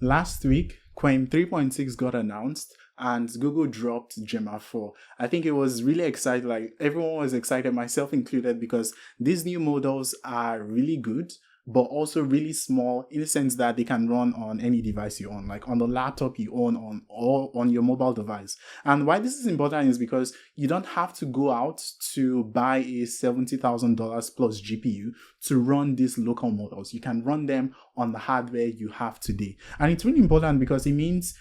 last week, Qwen 3.6 got announced and Google dropped Gemma 4. I think it was really exciting, like everyone was excited, myself included, because these new models are really good, but also really small in the sense that they can run on any device you own, like on the laptop you own or on your mobile device. And why this is important is because you don't have to go out to buy a $70,000 plus GPU to run these local models. You can run them on the hardware you have today. And it's really important because it means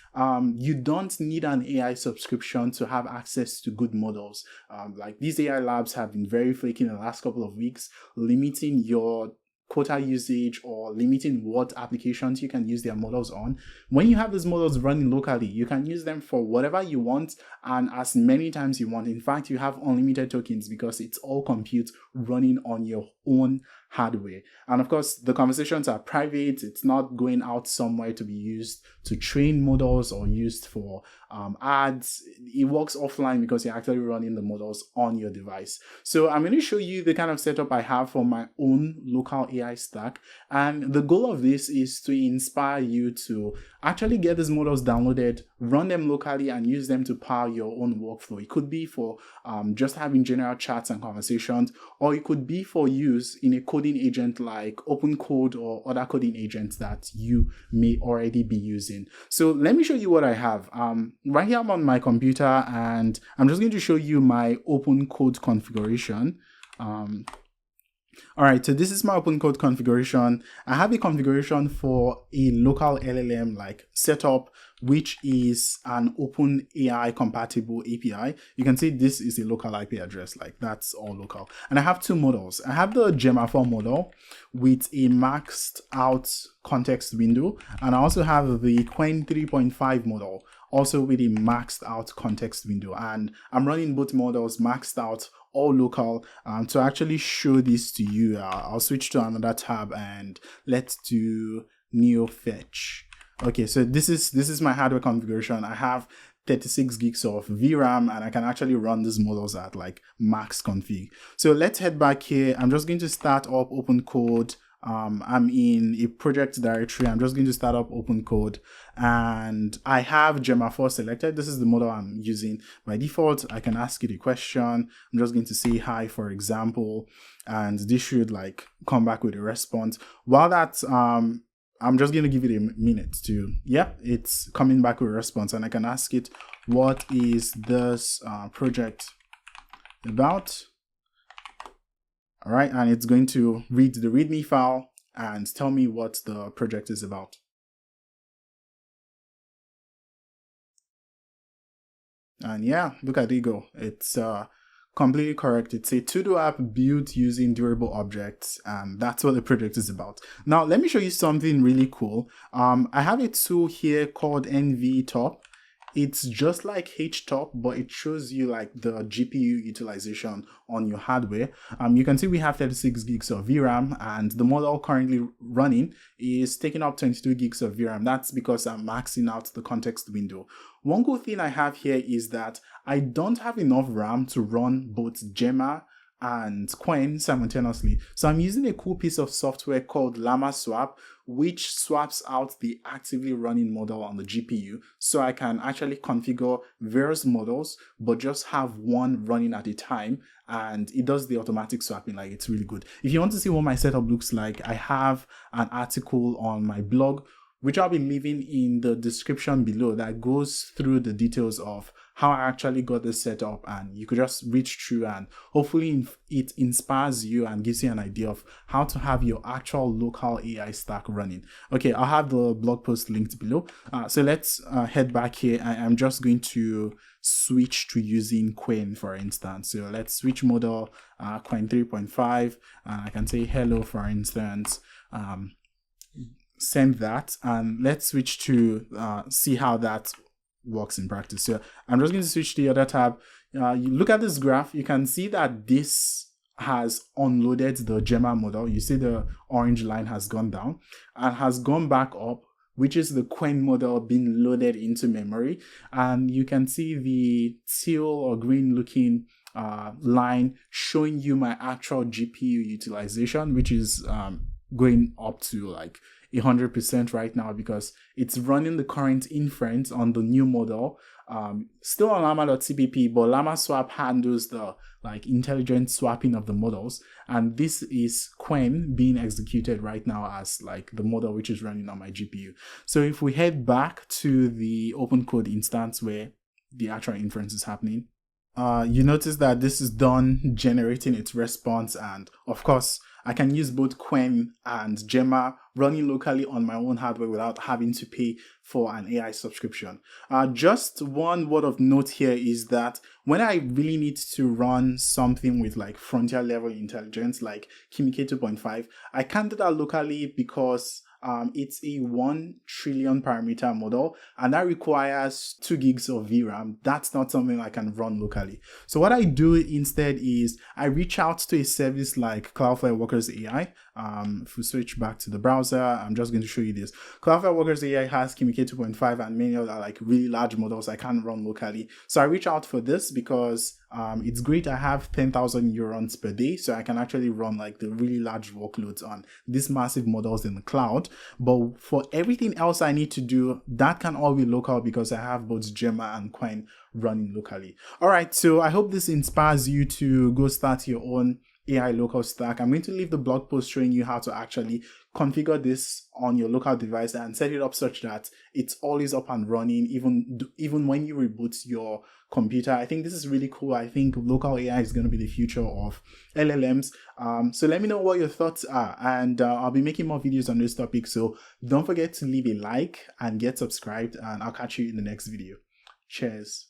you don't need an AI subscription to have access to good models. Like these AI labs have been very flaky in the last couple of weeks, limiting your quota usage or limiting what applications you can use their models on. When you have these models running locally, you can use them for whatever you want and as many times you want. In fact, you have unlimited tokens because it's all compute running on your own hardware. And of course, the conversations are private. It's not going out somewhere to be used to train models or used for ads. It works offline because you're actually running the models on your device. So I'm going to show you the kind of setup I have for my own local AI stack. And the goal of this is to inspire you to actually get these models downloaded, run them locally, and use them to power your own workflow. It could be for just having general chats and conversations, or it could be for use in a coding agent like OpenCode or other coding agents that you may already be using. So let me show you what I have. Right here I'm on my computer and I'm just going to show you my OpenCode configuration. All right, so this is my OpenCode configuration. I have a configuration for a local LLM like setup, which is an OpenAI compatible API. You can see this is a local IP address, like that's all local. And I have two models. I have the Gemma 4 model with a maxed out context window. And I also have the Qwen 3.5 model, also with a maxed out context window. And I'm running both models maxed out, all local. To actually show this to you, I'll switch to another tab and let's do Neo Fetch. Okay, so this is my hardware configuration. I have 36 gigs of VRAM and I can actually run these models at like max config. So let's head back here. I'm just going to start up OpenCode. I'm in a project directory. I'm just going to start up OpenCode and I have Gemma 4 selected. This is the model I'm using by default. I can ask it a question. I'm just going to say hi, for example, and this should like come back with a response. While that's I'm just going to give it a minute to, it's coming back with a response, and I can ask it, what is this project about? All right, and it's going to read the README file and tell me what the project is about. And yeah, look at it go. It's completely correct. It's a to-do app built using durable objects, and that's what the project is about. Now, let me show you something really cool. I have a tool here called NVTop. It's just like HTOP, but it shows you like the GPU utilization on your hardware. You can see we have 36 gigs of VRAM, and the model currently running is taking up 22 gigs of VRAM. That's because I'm maxing out the context window. One cool thing I have here is that I don't have enough RAM to run both Gemma and Qwen simultaneously. So I'm using a cool piece of software called Llama Swap, which swaps out the actively running model on the GPU. So I can actually configure various models, but just have one running at a time. And it does the automatic swapping. Like, it's really good. If you want to see what my setup looks like, I have an article on my blog, which I'll be leaving in the description below, that goes through the details of how I actually got this set up, and you could just read through and hopefully it inspires you and gives you an idea of how to have your actual local AI stack running. Okay, I'll have the blog post linked below. So let's head back here. I'm just going to switch to using Qwen, for instance. So let's switch model, Qwen 3.5. I can say hello, for instance. Send that, and let's switch to see how that works in practice. So I'm just going to switch to the other tab. You look at this graph, you can see that this has unloaded the Gemma model. You see the orange line has gone down and has gone back up, which is the Qwen model being loaded into memory. And you can see the teal or green looking line showing you my actual GPU utilization, which is going up to like 100% right now because it's running the current inference on the new model, still on llama.cpp, but llama swap handles the like intelligent swapping of the models, and this is Qwen being executed right now as like the model which is running on my GPU. So if we head back to the open code instance where the actual inference is happening, you notice that this is done generating its response, and of course I can use both Qwen and Gemma running locally on my own hardware without having to pay for an AI subscription. Just one word of note here is that when I really need to run something with like frontier level intelligence like Kimi K2.5, I can't do that locally because it's a 1 trillion parameter model, and that requires 2 gigs of VRAM. That's not something I can run locally. So what I do instead is I reach out to a service like Cloudflare Workers AI. If we switch back to the browser, I'm just going to show you this. Cloudflare Workers AI has Kimi K2.5 and many other like really large models I can't run locally. So I reach out for this because it's great. I have 10,000 neurons per day, so I can actually run like the really large workloads on these massive models in the cloud. But for everything else I need to do, that can all be local because I have both Gemma and Qwen running locally. All right, so I hope this inspires you to go start your own AI local stack. I'm going to leave the blog post showing you how to actually configure this on your local device and set it up such that it's always up and running even when you reboot your computer. I think this is really cool. I think local AI is going to be the future of LLMs. So let me know what your thoughts are, and I'll be making more videos on this topic. So don't forget to leave a like and get subscribed, and I'll catch you in the next video. Cheers.